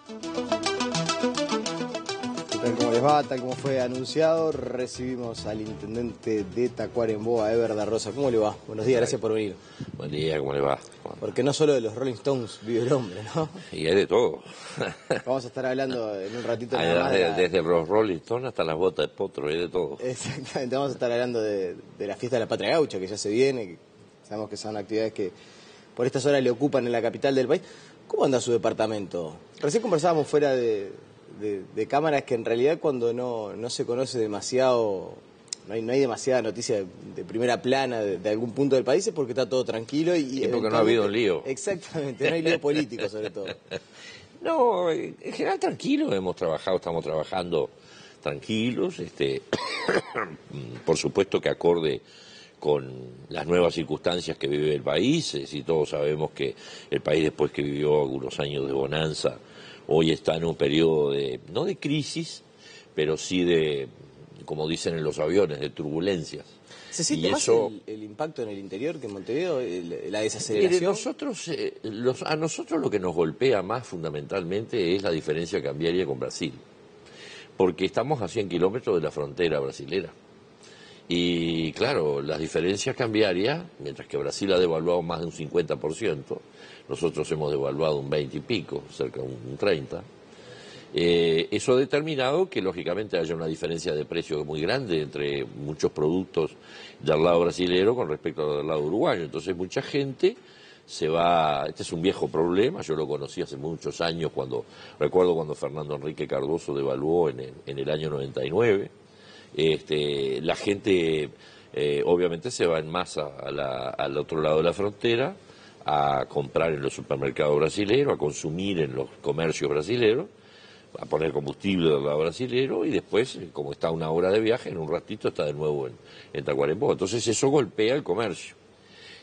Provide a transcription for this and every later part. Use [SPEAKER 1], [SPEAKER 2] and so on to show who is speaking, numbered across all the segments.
[SPEAKER 1] Tal como les va, tal como fue anunciado, recibimos al intendente de Tacuarembó, a Eber da Rosa. ¿Cómo le va? Buenos días, gracias por venir.
[SPEAKER 2] Buen día, ¿cómo le va?
[SPEAKER 1] Porque no solo de los Rolling Stones vive el hombre, ¿no?
[SPEAKER 2] Y hay de todo.
[SPEAKER 1] Vamos a estar hablando en un ratito nada más
[SPEAKER 2] Desde los Rolling Stones hasta las botas de potro, hay de todo.
[SPEAKER 1] Exactamente, vamos a estar hablando de la fiesta de la Patria Gaucha, que ya se viene, que sabemos que son actividades que por estas horas le ocupan en la capital del país. ¿Cómo anda su departamento? Recién conversábamos fuera de cámaras que en realidad cuando no se conoce demasiado, no hay demasiada noticia de primera plana de algún punto del país, es porque está todo tranquilo y
[SPEAKER 2] porque no ha habido un lío.
[SPEAKER 1] Exactamente, no hay lío político sobre todo.
[SPEAKER 2] No, en general tranquilo, estamos trabajando tranquilos, por supuesto que acorde con las nuevas circunstancias que vive el país, y todos sabemos que el país, después que vivió algunos años de bonanza, hoy está en un periodo no de crisis, pero sí de, como dicen en los aviones, de turbulencias.
[SPEAKER 1] ¿Se siente más el impacto en el interior que en Montevideo, la desaceleración?
[SPEAKER 2] A nosotros lo que nos golpea más fundamentalmente es la diferencia cambiaria con Brasil, porque estamos a 100 kilómetros de la frontera brasilera. Y claro, las diferencias cambiarias, mientras que Brasil ha devaluado más de un 50%, nosotros hemos devaluado un 20 y pico, cerca de un 30%. Eso ha determinado que lógicamente haya una diferencia de precio muy grande entre muchos productos del lado brasilero con respecto al del lado uruguayo. Entonces mucha gente se va, este es un viejo problema, yo lo conocí hace muchos años, recuerdo cuando Fernando Henrique Cardoso devaluó en el año 99. La gente obviamente se va en masa al otro lado de la frontera a comprar en los supermercados brasileños, a consumir en los comercios brasileños, a poner combustible del lado brasilero y después, como está a una hora de viaje, en un ratito está de nuevo en Tacuarembó. Entonces eso golpea el comercio.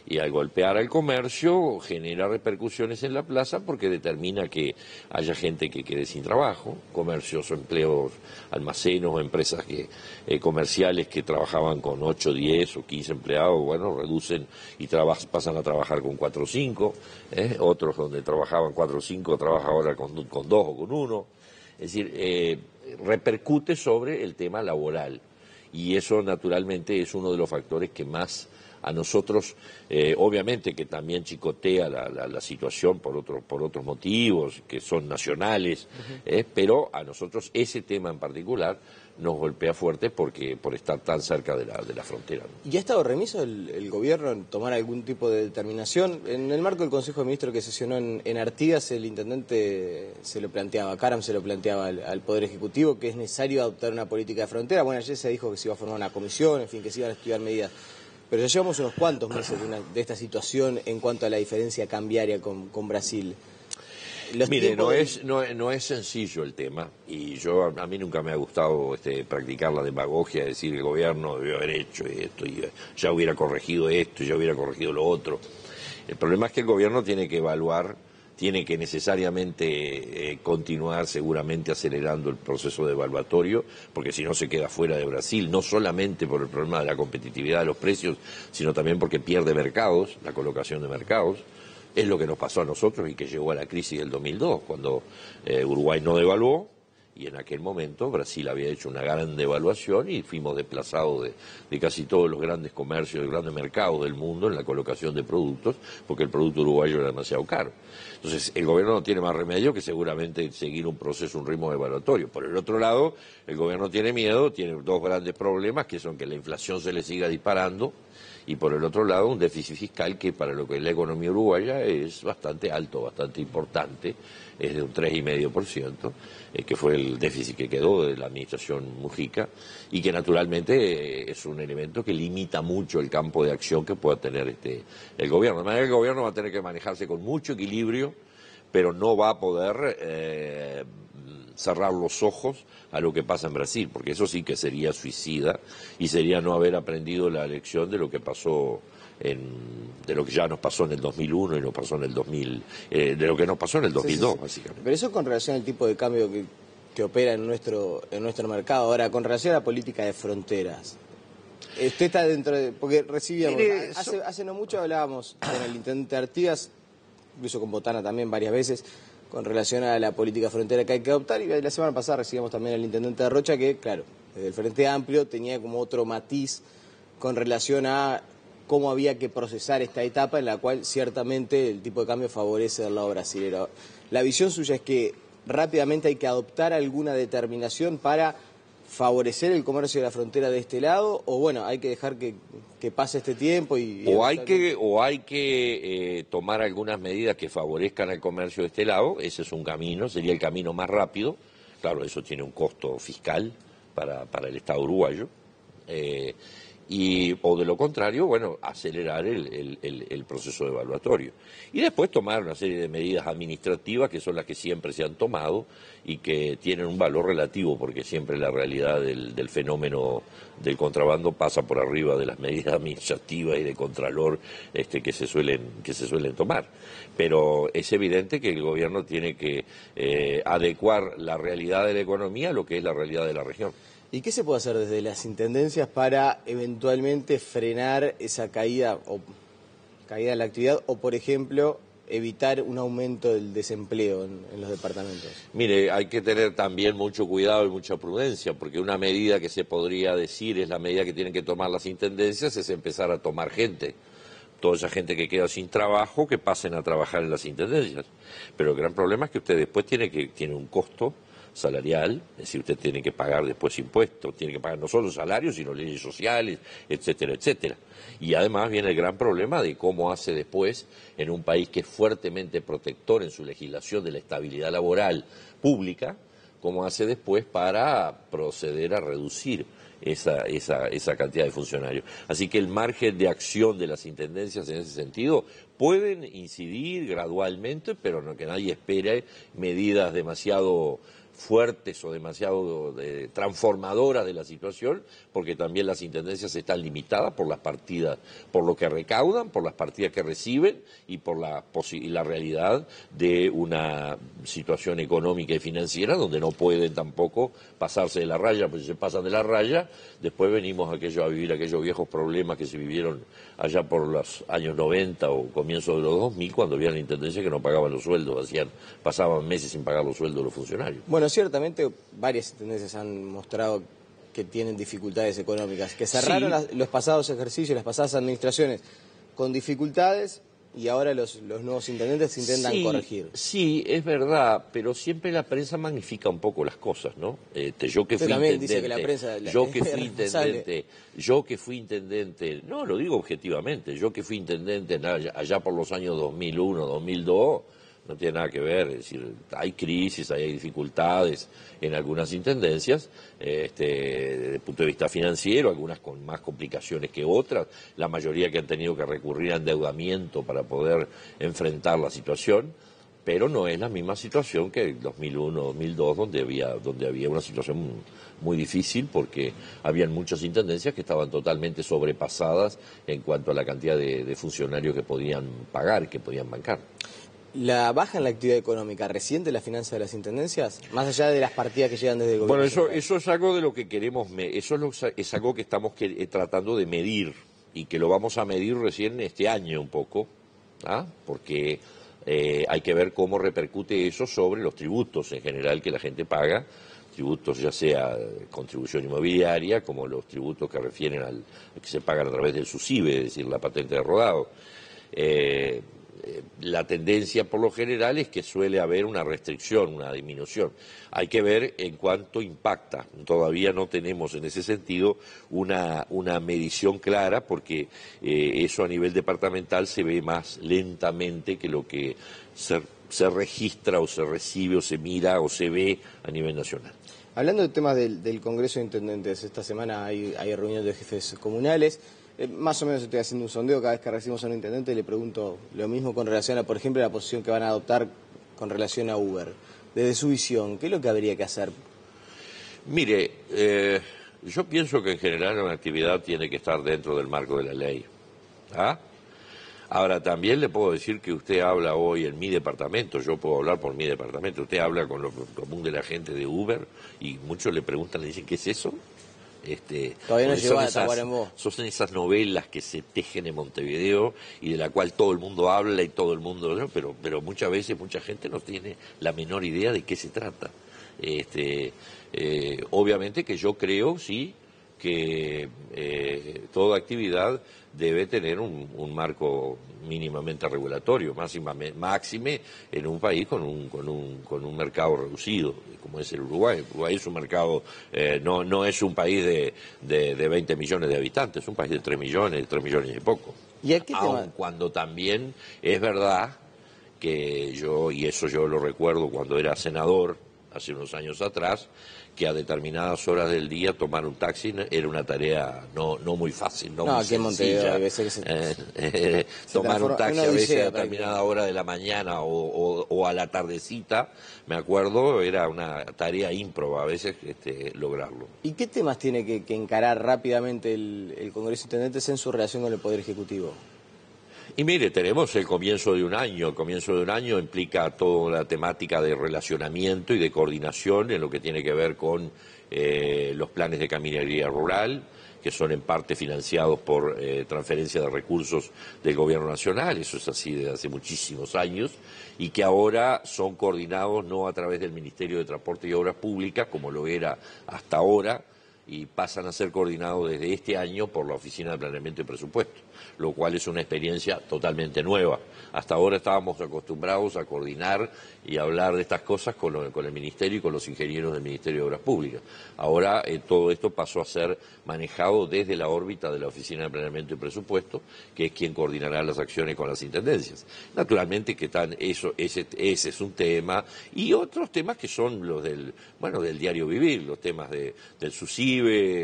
[SPEAKER 2] Y al golpear al comercio genera repercusiones en la plaza porque determina que haya gente que quede sin trabajo, comercios o empleos, almacenes o empresas comerciales que trabajaban con 8, 10 o 15 empleados, bueno, reducen y pasan a trabajar con 4 o 5, otros donde trabajaban 4 o 5 trabajan ahora con 2 o con 1. Es decir, repercute sobre el tema laboral y eso naturalmente es uno de los factores que más a nosotros, obviamente que también chicotea la situación por otros motivos que son nacionales, pero a nosotros ese tema en particular nos golpea fuerte por estar tan cerca de la frontera, ¿no?
[SPEAKER 1] ¿Y ha estado remiso el gobierno en tomar algún tipo de determinación? En el marco del Consejo de Ministros que sesionó en Artigas, el intendente se lo planteaba, Caram se lo planteaba al Poder Ejecutivo, que es necesario adoptar una política de frontera. Bueno, ayer se dijo que se iba a formar una comisión, en fin, que se iban a estudiar medidas. Pero ya llevamos unos cuantos meses de esta situación en cuanto a la diferencia cambiaria con Brasil.
[SPEAKER 2] Mire, no es sencillo el tema, y a mí nunca me ha gustado practicar la demagogia, decir que el gobierno debió haber hecho esto, y ya hubiera corregido esto, y ya hubiera corregido lo otro. El problema es que el gobierno tiene que evaluar, tiene que necesariamente continuar seguramente acelerando el proceso de evaluatorio, porque si no se queda fuera de Brasil, no solamente por el problema de la competitividad de los precios, sino también porque pierde mercados, la colocación de mercados. Es lo que nos pasó a nosotros y que llegó a la crisis del 2002, cuando Uruguay no devaluó y en aquel momento Brasil había hecho una gran devaluación y fuimos desplazados de casi todos los grandes comercios, los grandes mercados del mundo en la colocación de productos, porque el producto uruguayo era demasiado caro. Entonces el gobierno no tiene más remedio que seguramente seguir un proceso, un ritmo evaluatorio. Por el otro lado, el gobierno tiene miedo, tiene dos grandes problemas, que son que la inflación se le siga disparando, y por el otro lado un déficit fiscal que para lo que es la economía uruguaya es bastante alto, bastante importante, es de un 3,5%, que fue el déficit que quedó de la administración Mujica, y que naturalmente es un elemento que limita mucho el campo de acción que pueda tener el gobierno. De manera que el gobierno va a tener que manejarse con mucho equilibrio, pero no va a poder cerrar los ojos a lo que pasa en Brasil, porque eso sí que sería suicida y sería no haber aprendido la lección de lo que pasó de lo que ya nos pasó en el 2001 y nos pasó en el 2000, de lo que nos pasó en el 2002, sí. Básicamente.
[SPEAKER 1] Pero eso con relación al tipo de cambio que opera en nuestro mercado. Ahora, con relación a la política de fronteras, usted está dentro de... Porque recibíamos... Hace no mucho hablábamos con el intendente Artigas, incluso con Botana también varias veces, con relación a la política frontera que hay que adoptar. Y la semana pasada recibimos también al intendente de Rocha que, claro, desde el Frente Amplio tenía como otro matiz con relación a cómo había que procesar esta etapa en la cual ciertamente el tipo de cambio favorece al lado brasilero. La visión suya es que rápidamente hay que adoptar alguna determinación para favorecer el comercio de la frontera de este lado, o bueno, hay que dejar que pase este tiempo
[SPEAKER 2] o hay que tomar algunas medidas que favorezcan al comercio de este lado. Ese es un camino, sería el camino más rápido. Claro, eso tiene un costo fiscal para el Estado uruguayo. O de lo contrario, bueno, acelerar el proceso evaluatorio. Y después tomar una serie de medidas administrativas que son las que siempre se han tomado y que tienen un valor relativo, porque siempre la realidad del fenómeno del contrabando pasa por arriba de las medidas administrativas y de contralor que se suelen tomar. Pero es evidente que el gobierno tiene que adecuar la realidad de la economía a lo que es la realidad de la región.
[SPEAKER 1] ¿Y qué se puede hacer desde las intendencias para eventualmente frenar esa caída de la actividad o, por ejemplo, evitar un aumento del desempleo en los departamentos?
[SPEAKER 2] Mire, hay que tener también mucho cuidado y mucha prudencia, porque una medida que se podría decir es la medida que tienen que tomar las intendencias es empezar a tomar gente. Toda esa gente que queda sin trabajo, que pasen a trabajar en las intendencias. Pero el gran problema es que usted después tiene un costo salarial, es decir, usted tiene que pagar después impuestos, tiene que pagar no solo salarios, sino leyes sociales, etcétera, etcétera. Y además viene el gran problema de cómo hace después, en un país que es fuertemente protector en su legislación de la estabilidad laboral pública, cómo hace después para proceder a reducir esa cantidad de funcionarios. Así que el margen de acción de las intendencias en ese sentido pueden incidir gradualmente, pero no que nadie espere medidas demasiado fuertes o demasiado transformadoras de la situación, porque también las intendencias están limitadas por las partidas, por lo que recaudan, por las partidas que reciben y por la realidad de una situación económica y financiera donde no pueden tampoco pasarse de la raya, porque si se pasan de la raya, después venimos a vivir aquellos viejos problemas que se vivieron allá por los años 90 o comienzos de los 2000, cuando había la intendencia que no pagaban los sueldos, pasaban meses sin pagar los sueldos de los funcionarios.
[SPEAKER 1] Bueno, ciertamente varias intendencias han mostrado que tienen dificultades económicas, que cerraron los pasados ejercicios, las pasadas administraciones con dificultades y ahora los nuevos intendentes intentan corregir.
[SPEAKER 2] Sí, es verdad, pero siempre la prensa magnifica un poco las cosas, ¿no? Yo que fui intendente, dice que la prensa yo que fui intendente, no, lo digo objetivamente, yo que fui intendente allá por los años 2001, 2002, no tiene nada que ver, es decir, hay crisis, hay dificultades en algunas intendencias, desde el punto de vista financiero, algunas con más complicaciones que otras, la mayoría que han tenido que recurrir a endeudamiento para poder enfrentar la situación, pero no es la misma situación que en 2001, 2002, donde había una situación muy difícil, porque habían muchas intendencias que estaban totalmente sobrepasadas en cuanto a la cantidad de funcionarios que podían pagar, que podían bancar.
[SPEAKER 1] ¿La baja en la actividad económica resiente la finanza de las intendencias? Más allá de las partidas que llegan desde el gobierno.
[SPEAKER 2] Bueno, eso es algo de lo que queremos, es algo que estamos tratando de medir y que lo vamos a medir recién este año un poco, porque hay que ver cómo repercute eso sobre los tributos en general que la gente paga, tributos ya sea contribución inmobiliaria, como los tributos que refieren que se pagan a través del SUSIBE, es decir, la patente de rodado. La tendencia por lo general es que suele haber una restricción, una disminución. Hay que ver en cuánto impacta. Todavía no tenemos en ese sentido una medición clara, porque eso a nivel departamental se ve más lentamente que lo que se registra o se recibe o se mira o se ve a nivel nacional.
[SPEAKER 1] Hablando de temas del Congreso de Intendentes, esta semana hay reunión de jefes comunales. Más o menos estoy haciendo un sondeo, cada vez que recibimos a un intendente le pregunto lo mismo con relación a, por ejemplo, la posición que van a adoptar con relación a Uber. Desde su visión, ¿qué es lo que habría que hacer?
[SPEAKER 2] Mire, yo pienso que en general una actividad tiene que estar dentro del marco de la ley. Ahora, también le puedo decir que usted habla hoy en mi departamento, yo puedo hablar por mi departamento, usted habla con lo común de la gente de Uber y muchos le preguntan, le dicen, ¿qué es eso?
[SPEAKER 1] Todavía no
[SPEAKER 2] porque
[SPEAKER 1] llegó a Tacuarembó.
[SPEAKER 2] son esas novelas que se tejen en Montevideo y de la cual todo el mundo habla y todo el mundo, ¿no? Pero muchas veces mucha gente no tiene la menor idea de qué se trata. Obviamente que yo creo, sí, que toda actividad debe tener un marco mínimamente regulatorio, máxime en un país con un mercado reducido, como es el Uruguay. Uruguay es un mercado, no es un país de 20 millones de habitantes, es un país de 3 millones y poco.
[SPEAKER 1] ¿Y a qué
[SPEAKER 2] Aun cuando también es verdad que y eso yo lo recuerdo cuando era senador, hace unos años atrás, que a determinadas horas del día tomar un taxi era una tarea no muy fácil, no muy sencilla.
[SPEAKER 1] Hay veces que
[SPEAKER 2] tomar un taxi a veces a determinada hora de la mañana o a la tardecita, me acuerdo, era una tarea ímproba a veces lograrlo.
[SPEAKER 1] ¿Y qué temas tiene que encarar rápidamente el Congreso de Intendentes en su relación con el Poder Ejecutivo?
[SPEAKER 2] Y mire, tenemos el comienzo de un año. El comienzo de un año implica toda la temática de relacionamiento y de coordinación en lo que tiene que ver con los planes de caminería rural, que son en parte financiados por transferencia de recursos del Gobierno Nacional, eso es así desde hace muchísimos años, y que ahora son coordinados no a través del Ministerio de Transporte y Obras Públicas, como lo era hasta ahora, y pasan a ser coordinados desde este año por la Oficina de Planeamiento y Presupuesto, lo cual es una experiencia totalmente nueva. Hasta ahora estábamos acostumbrados a coordinar y a hablar de estas cosas con el Ministerio y con los ingenieros del Ministerio de Obras Públicas. Ahora todo esto pasó a ser manejado desde la órbita de la Oficina de Planeamiento y Presupuesto, que es quien coordinará las acciones con las intendencias. Naturalmente que ese es un tema, y otros temas que son los del diario vivir, los temas del SUSIBE,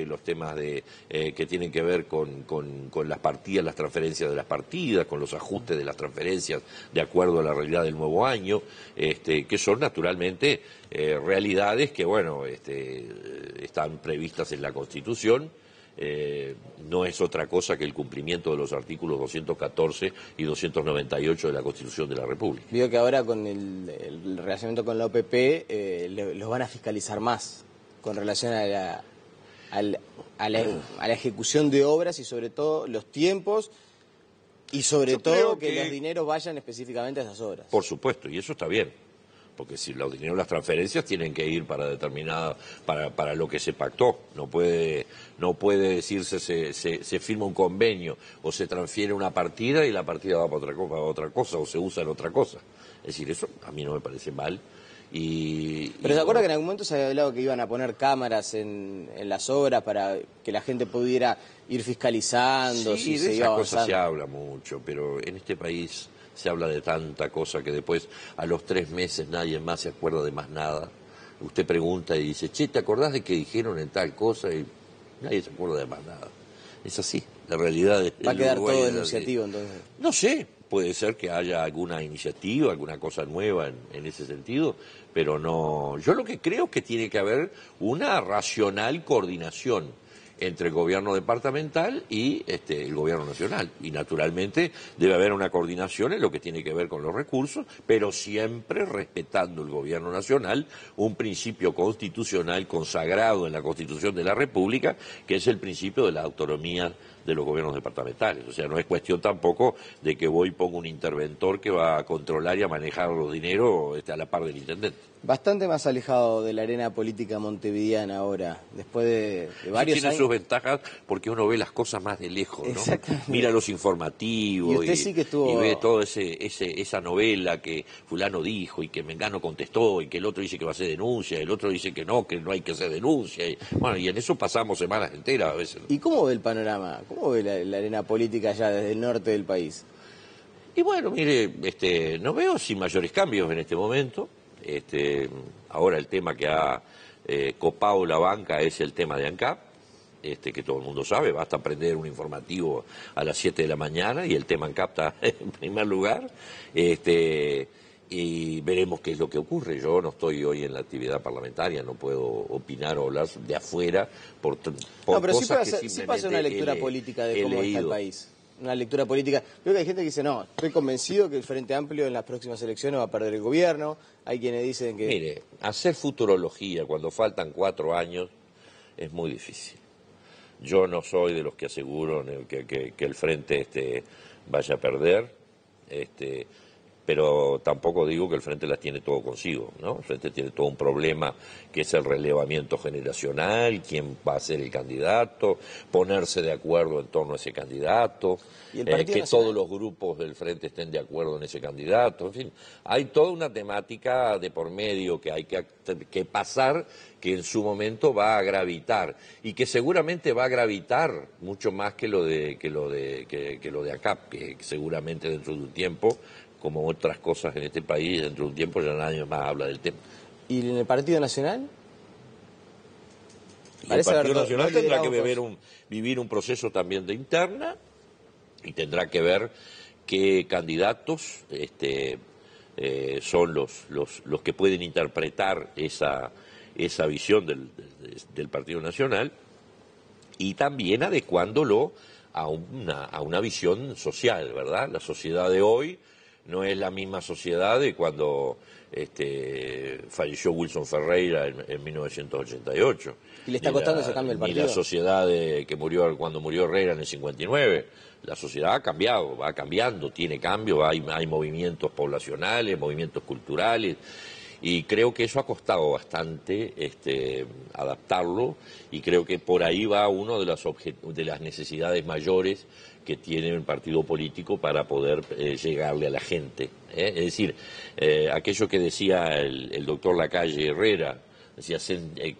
[SPEAKER 2] los temas que tienen que ver con las partidas, las transferencias de las partidas, con los ajustes de las transferencias de acuerdo a la realidad del nuevo año, que son naturalmente realidades que, están previstas en la Constitución. No es otra cosa que el cumplimiento de los artículos 214 y 298 de la Constitución de la República.
[SPEAKER 1] Veo que ahora con el relacionamiento con la OPP los van a fiscalizar más con relación a la ejecución de obras y sobre todo los tiempos y sobre todo que los dineros vayan específicamente a esas obras.
[SPEAKER 2] Por supuesto, y eso está bien, porque si los dineros, las transferencias tienen que ir para lo que se pactó. No puede decirse se firma un convenio o se transfiere una partida y la partida va para otra cosa o se usa en otra cosa. Es decir, eso a mí no me parece mal.
[SPEAKER 1] Pero ¿se acuerda que en algún momento se había hablado que iban a poner cámaras en las obras para que la gente pudiera ir fiscalizando?
[SPEAKER 2] Sí, de esas cosas se habla mucho, pero en este país se habla de tanta cosa que después a los 3 meses nadie más se acuerda de más nada. Usted pregunta y dice, che, ¿te acordás de que dijeron en tal cosa? Y nadie se acuerda de más nada. Es así, la realidad es...
[SPEAKER 1] ¿Va a quedar todo denunciativo entonces?
[SPEAKER 2] No sé, puede ser que haya alguna iniciativa, alguna cosa nueva en ese sentido, pero no. Yo lo que creo es que tiene que haber una racional coordinación entre el gobierno departamental y el gobierno nacional. Y naturalmente debe haber una coordinación en lo que tiene que ver con los recursos, pero siempre respetando el gobierno nacional un principio constitucional consagrado en la Constitución de la República, que es el principio de la autonomía de los gobiernos departamentales. O sea, no es cuestión tampoco de que voy y pongo un interventor que va a controlar y a manejar los dineros a la par del intendente.
[SPEAKER 1] Bastante más alejado de la arena política montevideana ahora, después de varios años.
[SPEAKER 2] Tiene sus ventajas porque uno ve las cosas más de lejos, ¿no? Mira los informativos
[SPEAKER 1] y, usted sí que estuvo...
[SPEAKER 2] y ve toda esa novela que fulano dijo y que Mengano contestó y que el otro dice que va a hacer denuncia, el otro dice que no hay que hacer denuncia. Y en eso pasamos semanas enteras a veces.
[SPEAKER 1] ¿Y cómo ve el panorama? ¿Cómo ve la arena política allá desde el norte del país?
[SPEAKER 2] Y mire, no veo sin mayores cambios en este momento. Ahora el tema que ha copado la banca es el tema de ANCAP, que todo el mundo sabe, basta prender un informativo a las 7 de la mañana y el tema ANCAP está en primer lugar, y veremos qué es lo que ocurre. Yo no estoy hoy en la actividad parlamentaria, no puedo opinar o hablar de afuera por
[SPEAKER 1] pero
[SPEAKER 2] cosas
[SPEAKER 1] sí pasa una lectura política de cómo está el país. Una lectura política. Creo que hay gente que dice, no, estoy convencido que el Frente Amplio en las próximas elecciones va a perder el gobierno. Hay quienes dicen que...
[SPEAKER 2] Mire, hacer futurología cuando faltan 4 años es muy difícil. Yo no soy de los que aseguran que el Frente vaya a perder, pero tampoco digo que el Frente las tiene todo consigo, ¿no? El Frente tiene todo un problema que es el relevamiento generacional, quién va a ser el candidato, ponerse de acuerdo en torno a ese candidato,
[SPEAKER 1] ¿Y el
[SPEAKER 2] que
[SPEAKER 1] Nacional?
[SPEAKER 2] todos los grupos del Frente estén de acuerdo en ese candidato, en fin, hay toda una temática de por medio que hay que pasar, que en su momento va a gravitar y que seguramente va a gravitar mucho más que lo de ACAP, que seguramente dentro de un tiempo, como otras cosas en este país, dentro de un tiempo ya nadie más habla del tema.
[SPEAKER 1] ¿Y en el Partido Nacional?
[SPEAKER 2] Y el Partido Nacional tendrá que vivir un proceso también de interna y tendrá que ver qué candidatos son los que pueden interpretar esa visión del Partido Nacional y también adecuándolo a una visión social, ¿verdad? La sociedad de hoy no es la misma sociedad de cuando falleció Wilson Ferreira en 1988.
[SPEAKER 1] ¿Y le está costando ese cambio al partido?
[SPEAKER 2] Ni la sociedad que murió cuando murió Herrera en el 59. La sociedad ha cambiado, va cambiando, tiene cambio, hay movimientos poblacionales, movimientos culturales, y creo que eso ha costado bastante adaptarlo, y creo que por ahí va uno de las necesidades mayores que tiene el partido político para poder llegarle a la gente. Es decir, aquello que decía el doctor Lacalle Herrera, decía,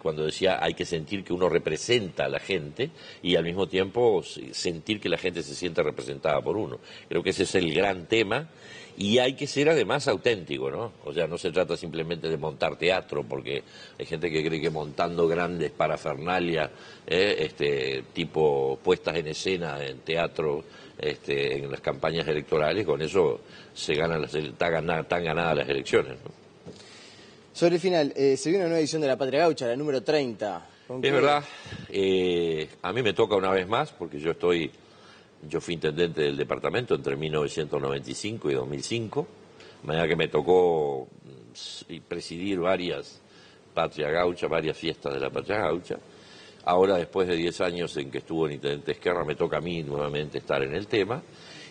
[SPEAKER 2] cuando decía hay que sentir que uno representa a la gente y al mismo tiempo sentir que la gente se siente representada por uno. Creo que ese es el gran tema y hay que ser además auténtico, ¿no? O sea, no se trata simplemente de montar teatro, porque hay gente que cree que montando grandes parafernalias, tipo puestas en escena en teatro, en las campañas electorales, con eso están ganadas las elecciones, ¿no?
[SPEAKER 1] Sobre el final, se viene una nueva edición de La Patria Gaucha, la número 30.
[SPEAKER 2] Es verdad, a mí me toca una vez más, porque yo fui intendente del departamento entre 1995 y 2005, de manera que me tocó presidir varias Patria Gaucha, varias fiestas de la Patria Gaucha. Ahora, después de 10 años en que estuvo el intendente Esquerra, me toca a mí nuevamente estar en el tema.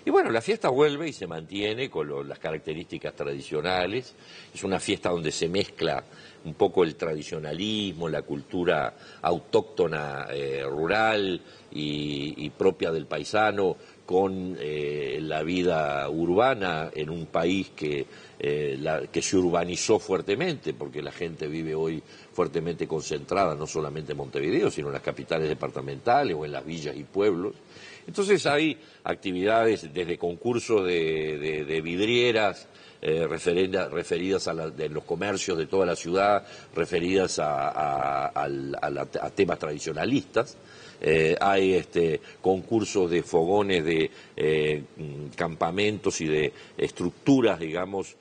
[SPEAKER 2] Y bueno, la fiesta vuelve y se mantiene con las características tradicionales. Es una fiesta donde se mezcla un poco el tradicionalismo, la cultura autóctona rural y propia del paisano, con la vida urbana en un país que se urbanizó fuertemente, porque la gente vive hoy fuertemente concentrada, no solamente en Montevideo, sino en las capitales departamentales o en las villas y pueblos. Entonces hay actividades desde concursos de vidrieras, referidas de los comercios de toda la ciudad, referidas a temas tradicionalistas. Hay concursos de fogones de campamentos y de estructuras, digamos,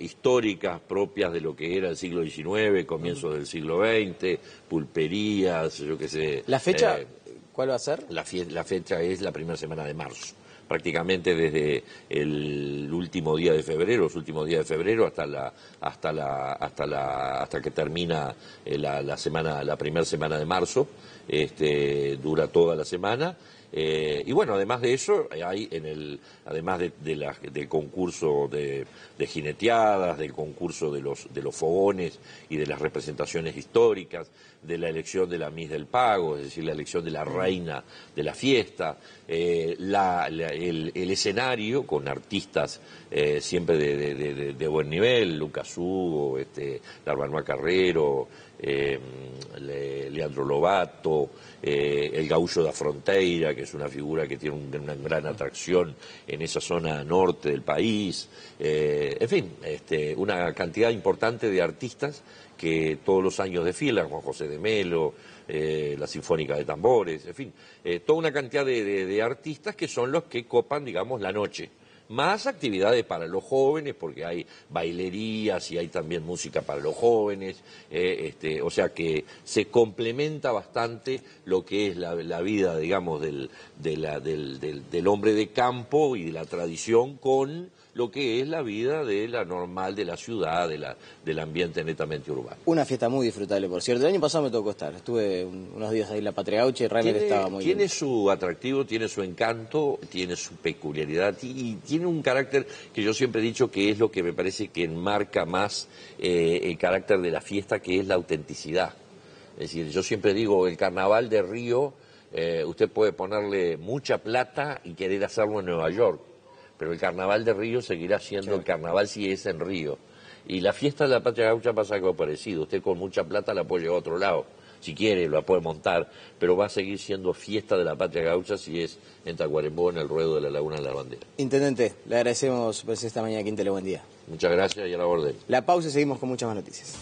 [SPEAKER 2] históricas propias de lo que era el siglo XIX, comienzos del siglo XX, pulperías, yo qué sé.
[SPEAKER 1] ¿La fecha cuál va a ser?
[SPEAKER 2] La fecha es la primera semana de marzo, prácticamente desde el último día de febrero, los últimos días de febrero hasta que termina la primera semana de marzo, dura toda la semana. Y bueno, además de eso, hay además del concurso de jineteadas, del concurso de los fogones y de las representaciones históricas, de la elección de la Miss del Pago, es decir, la elección de la reina de la fiesta, el escenario con artistas siempre de buen nivel, Lucas Hugo, Larbanua Carrero, Leandro Lobato, el Gaúcho da Fronteira, que es una figura que tiene una gran atracción en esa zona norte del país, en fin, una cantidad importante de artistas que todos los años desfilan, Juan José de Melo, la Sinfónica de Tambores, en fin, toda una cantidad de artistas que son los que copan, digamos, la noche. Más actividades para los jóvenes, porque hay bailerías y hay también música para los jóvenes, o sea que se complementa bastante lo que es la vida, digamos, del hombre de campo y de la tradición con lo que es la vida de la normal de la ciudad, del ambiente netamente urbano.
[SPEAKER 1] Una fiesta muy disfrutable, por cierto. El año pasado me tocó estar, estuve unos días ahí en la Patria Gaucha y realmente estaba muy bien.
[SPEAKER 2] Tiene su atractivo, tiene su encanto, tiene su peculiaridad y tiene un carácter que yo siempre he dicho que es lo que me parece que enmarca más el carácter de la fiesta, que es la autenticidad. Es decir, yo siempre digo, el Carnaval de Río, usted puede ponerle mucha plata y querer hacerlo en Nueva York, pero el Carnaval de Río seguirá siendo el carnaval si es en Río. Y la fiesta de la Patria Gaucha pasa algo parecido. Usted con mucha plata la puede llevar a otro lado. Si quiere, la puede montar, pero va a seguir siendo fiesta de la Patria Gaucha si es en Tacuarembó, en el ruedo de la Laguna de la Bandera.
[SPEAKER 1] Intendente, le agradecemos pues, esta mañana aquí en Tele Buen Día.
[SPEAKER 2] Muchas gracias y a la orden.
[SPEAKER 1] La pausa y seguimos con muchas más noticias.